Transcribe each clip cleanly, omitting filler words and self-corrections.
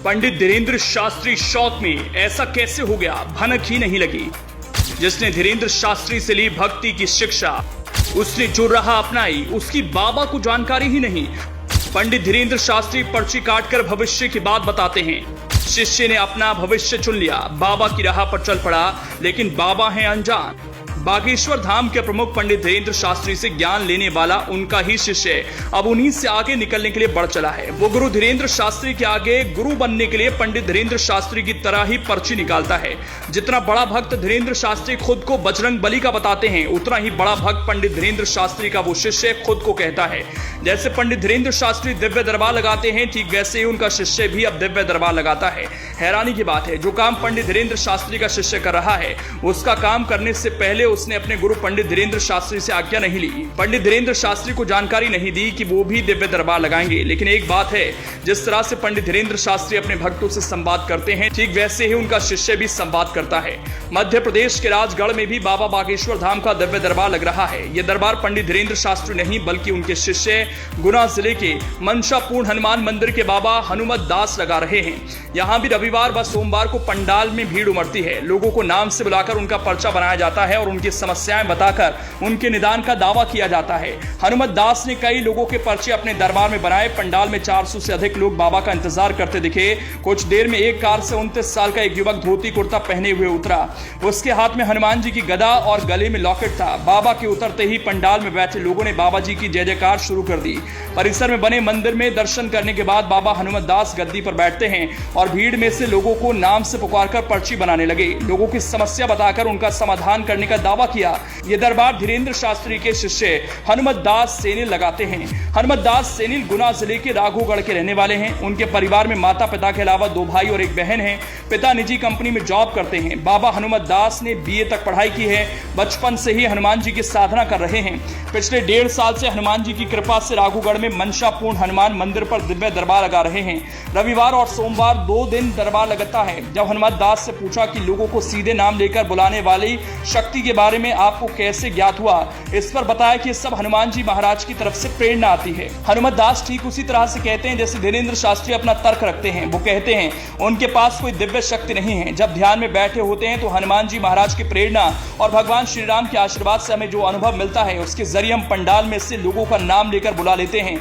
पंडित धीरेन्द्र शास्त्री शौक में ऐसा कैसे हो गया, भनक ही नहीं लगी। जिसने धीरेन्द्र शास्त्री से ली भक्ति की शिक्षा, उसने जो राह अपनाई उसकी बाबा को जानकारी ही नहीं। पंडित धीरेन्द्र शास्त्री पर्ची काटकर भविष्य की बात बताते हैं। शिष्य ने अपना भविष्य चुन लिया, बाबा की राह पर चल पड़ा, लेकिन बाबा हैं अनजान। बागेश्वर धाम के प्रमुख पंडित धीरेन्द्र शास्त्री से ज्ञान लेने वाला उनका ही शिष्य अब उन्हीं से आगे निकलने के लिए बढ़ चला है। वो गुरु धीरेन्द्र शास्त्री के आगे गुरु बनने के लिए पंडित धीरेन्द्र शास्त्री की तरह ही पर्ची निकालता है। जितना बड़ा भक्त धीरेन्द्र शास्त्री खुद को बजरंग बली का बताते हैं, उतना ही बड़ा भक्त पंडित धीरेन्द्र शास्त्री का वो शिष्य खुद को कहता है। जैसे पंडित धीरेन्द्र शास्त्री दिव्य दरबार लगाते हैं, ठीक वैसे ही उनका शिष्य भी अब दिव्य दरबार लगाता है। हैरानी की बात है, जो काम पंडित धीरेन्द्र शास्त्री का शिष्य कर रहा है, उसका काम करने से पहले उसने अपने गुरु पंडित धीरेन्द्र शास्त्री से आज्ञा नहीं ली। पंडित धीरेन्द्र शास्त्री को जानकारी नहीं दी कि वो भी दिव्य दरबार लगाएंगे। लेकिन एक बात है, जिस तरह से पंडित धीरेन्द्र शास्त्री अपने भक्तों से संवाद करते हैं, ठीक वैसे ही उनका शिष्य भी संवाद करता है। मध्य प्रदेश के राजगढ़ में भी बाबा बागेश्वर धाम का दिव्य दरबार लग रहा है। यह दरबार पंडित धीरेन्द्र शास्त्री नहीं, बल्कि उनके शिष्य गुना जिले के मनसापूर्ण हनुमान मंदिर के बाबा हनुमत दास लगा रहे हैं। यहाँ भी रविवार व सोमवार को पंडाल में भीड़ उमड़ती है। लोगों को नाम से बुलाकर उनका पर्चा बनाया जाता है और उनकी समस्याएं बताकर उनके निदान का दावा किया जाता है। हनुमत दास ने कई लोगों के पर्चे अपने दरबार में बनाए। पंडाल में 400 से अधिक लोग बाबा का इंतजार करते दिखे। कुछ देर में एक कार से 29 साल का एक युवक धोती कुर्ता पहने हुए उतरा। उसके हाथ में हनुमान जी की गदा और गले में लॉकेट था। बाबा के उतरते ही पंडाल में बैठे लोगों ने बाबा जी की जय जयकार शुरू कर दी। परिसर में बने मंदिर में दर्शन करने के बाद बाबा हनुमत दास गद्दी पर बैठते हैं और भीड़ में से लोगों को नाम से पुकारकर पर्ची बनाने लगे। लोगों की समस्या बताकर उनका समाधान करने का दावा किया। यह दरबार धीरेन्द्र शास्त्री के शिष्य हनुमत दास सेनिल लगाते हैं। हनुमत दास सेनिल गुना जिले के राघोगढ़ के रहने वाले हैं। उनके परिवार में माता पिता के अलावा 2 भाई और 1 बहन है। पिता निजी कंपनी में जॉब करते हैं। बाबा हनुमत दास ने BA तक पढ़ाई की है। बचपन से ही हनुमान जी की साधना कर रहे हैं। पिछले 1.5 साल से हनुमान जी की कृपा से राघोगढ़ में मनसापूर्ण हनुमान मंदिर पर दिव्य दरबार लगा रहे हैं। रविवार और सोमवार 2 दिन दरबार लगता है। जब हनुमत दास से पूछा कि लोगों को सीधे नाम लेकर बुलाने वाली शक्ति के बारे में आपको कैसे ज्ञात हुआ, इस पर बताया कि सब हनुमान जी महाराज की तरफ से प्रेरणा आती है। हनुमत दास ठीक उसी तरह से कहते हैं जैसे धीरेन्द्र शास्त्री अपना तर्क रखते हैं। वो कहते हैं उनके पास कोई दिव्य शक्ति नहीं है। जब ध्यान में बैठे होते हैं तो हनुमान जी महाराज की प्रेरणा और भगवान श्री राम के आशीर्वाद से हमें जो अनुभव मिलता है, उसके जरिए हम पंडाल में से लोगों का नाम लेकर बुला लेते हैं।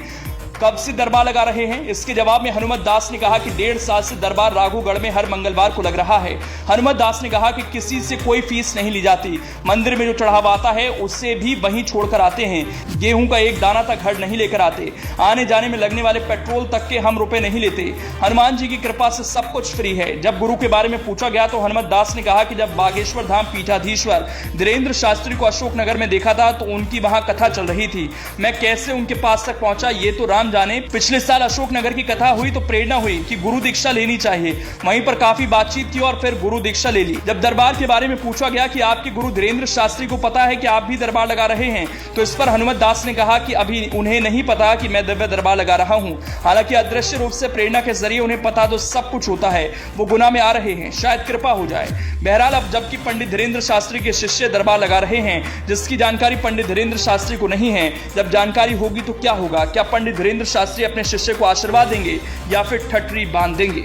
कब से दरबार लगा रहे हैं? इसके जवाब में हनुमत दास ने कहा कि 1.5 साल से दरबार राघोगढ़ में हर मंगलवार को लग रहा है। हनुमत दास ने कहा कि किसी से कोई फीस नहीं ली जाती। मंदिर में जो चढ़ावा आता है उससे भी वहीं छोड़कर आते हैं। गेहूं का एक दाना तक घर नहीं लेकर आते। आने जाने में लगने वाले पेट्रोल तक के हम रुपए नहीं लेते। हनुमान जी की कृपा से सब कुछ फ्री है। जब गुरु के बारे में पूछा गया तो हनुमत दास ने कहा कि जब बागेश्वर धाम पीठाधीश्वर धीरेन्द्र शास्त्री को अशोकनगर में देखा था तो उनकी वहां कथा चल रही थी। मैं कैसे उनके पास तक पहुंचा ये तो राम जाने। पिछले साल अशोकनगर की कथा हुई तो प्रेरणा हुई कि गुरु दीक्षा लेनी चाहिए। वहीं पर काफी बातचीत की और फिर गुरु दीक्षा ले ली। जब दरबार के बारे में पूछा गया कि आपके गुरु धीरेन्द्र शास्त्री को पता है कि आप भी दरबार लगा रहे हैं, तो इस पर हनुमत दास ने कहा कि अभी उन्हें नहीं पता कि मैं दिव्य दरबार लगा रहा हूं। हालांकि अदृश्य रूप से प्रेरणा के जरिए उन्हें पता तो सब कुछ होता है। वो गुना में आ रहे हैं, शायद कृपा हो जाए। बहरहाल अब जबकि पंडित धीरेन्द्र शास्त्री के शिष्य दरबार लगा रहे हैं, जिसकी जानकारी पंडित धीरेन्द्र शास्त्री को नहीं है, जब जानकारी होगी तो क्या होगा? क्या पंडित धीरेन्द्र शास्त्री अपने शिष्य को आशीर्वाद देंगे या फिर ठटरी बांध देंगे?